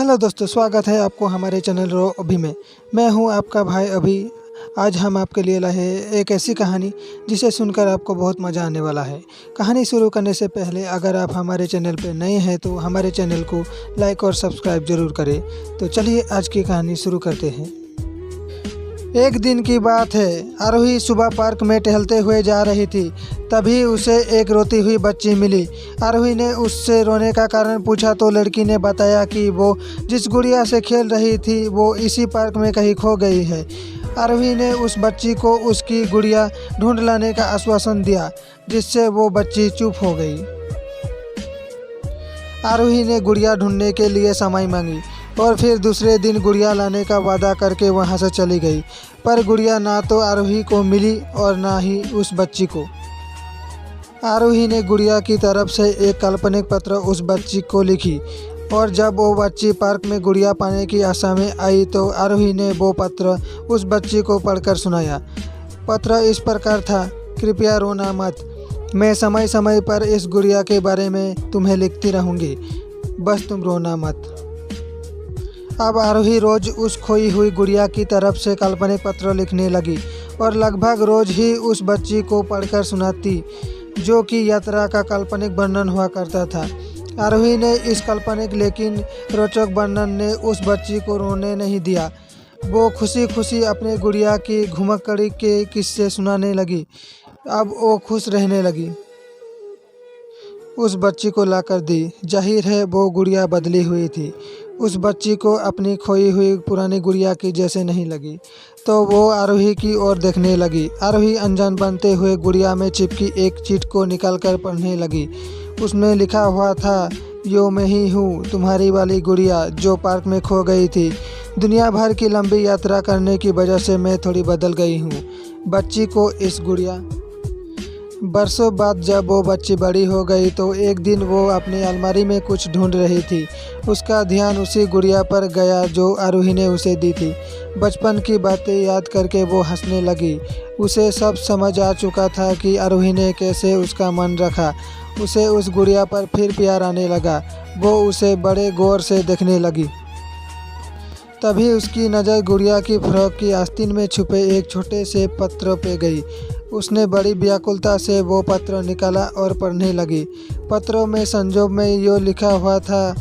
Hello दोस्तों, स्वागत है आपको हमारे चैनल रो अभी में। मैं हूं आपका भाई अभी। आज हम आपके लिए लाए हैं एक ऐसी कहानी जिसे सुनकर आपको बहुत मज़ा आने वाला है। कहानी शुरू करने से पहले अगर आप हमारे चैनल पर नए हैं तो हमारे चैनल को लाइक और सब्सक्राइब ज़रूर करें। तो चलिए आज की कहानी शुरू करते हैं। एक दिन की बात है, आरोही सुबह पार्क में टहलते हुए जा रही थी। तभी उसे एक रोती हुई बच्ची मिली। आरोही ने उससे रोने का कारण पूछा तो लड़की ने बताया कि वो जिस गुड़िया से खेल रही थी वो इसी पार्क में कहीं खो गई है। आरोही ने उस बच्ची को उसकी गुड़िया ढूंढ लाने का आश्वासन दिया, जिससे वो बच्ची चुप हो गई। आरोही ने गुड़िया ढूंढने के लिए समय मांगी और फिर दूसरे दिन गुड़िया लाने का वादा करके वहां से चली गई। पर गुड़िया ना तो आरोही को मिली और ना ही उस बच्ची को। आरोही ने गुड़िया की तरफ से एक काल्पनिक पत्र उस बच्ची को लिखी और जब वो बच्ची पार्क में गुड़िया पाने की आशा में आई तो आरोही ने वो पत्र उस बच्ची को पढ़कर सुनाया। पत्र इस प्रकार था: कृपया रोना मत, मैं समय समय पर इस गुड़िया के बारे में तुम्हें लिखती रहूँगी, बस तुम रोना मत। अब आरोही रोज उस खोई हुई गुड़िया की तरफ से काल्पनिक पत्र लिखने लगी और लगभग रोज ही उस बच्ची को पढ़कर सुनाती, जो कि यात्रा का काल्पनिक वर्णन हुआ करता था। आरोही ने इस काल्पनिक लेकिन रोचक वर्णन ने उस बच्ची को रोने नहीं दिया। वो खुशी खुशी अपने गुड़िया की घुमक्कड़ी के किस्से सुनाने लगी। अब वो खुश रहने लगी। उस बच्ची को लाकर दी। जाहिर है वो गुड़िया बदली हुई थी। उस बच्ची को अपनी खोई हुई पुरानी गुड़िया की जैसे नहीं लगी, तो वो आरोही की ओर देखने लगी। आरोही अनजान बनते हुए गुड़िया में चिपकी एक चिट को निकालकर पढ़ने लगी। उसमें लिखा हुआ था: यो मैं ही हूँ, तुम्हारी वाली गुड़िया जो पार्क में खो गई थी। दुनिया भर की लंबी यात्रा करने की वजह से मैं थोड़ी बदल गई हूँ। बच्ची को इस गुड़िया। बरसों बाद जब वो बच्ची बड़ी हो गई तो एक दिन वो अपनी अलमारी में कुछ ढूंढ रही थी। उसका ध्यान उसी गुड़िया पर गया जो आरोही ने उसे दी थी। बचपन की बातें याद करके वो हंसने लगी। उसे सब समझ आ चुका था कि आरोही ने कैसे उसका मन रखा। उसे उस गुड़िया पर फिर प्यार आने लगा। वो उसे बड़े गौर से देखने लगी। तभी उसकी नज़र गुड़िया की फ्रॉक की आस्तीन में छुपे एक छोटे से पत्र पे गई। उसने बड़ी व्याकुलता से वो पत्र निकाला और पढ़ने लगी। पत्रों में संजोग में यो लिखा हुआ था: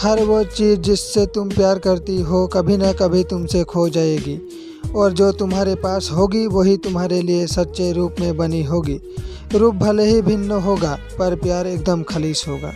हर वो चीज़ जिससे तुम प्यार करती हो कभी न कभी तुमसे खो जाएगी, और जो तुम्हारे पास होगी वही तुम्हारे लिए सच्चे रूप में बनी होगी। रूप भले ही भिन्न होगा पर प्यार एकदम खालिश होगा।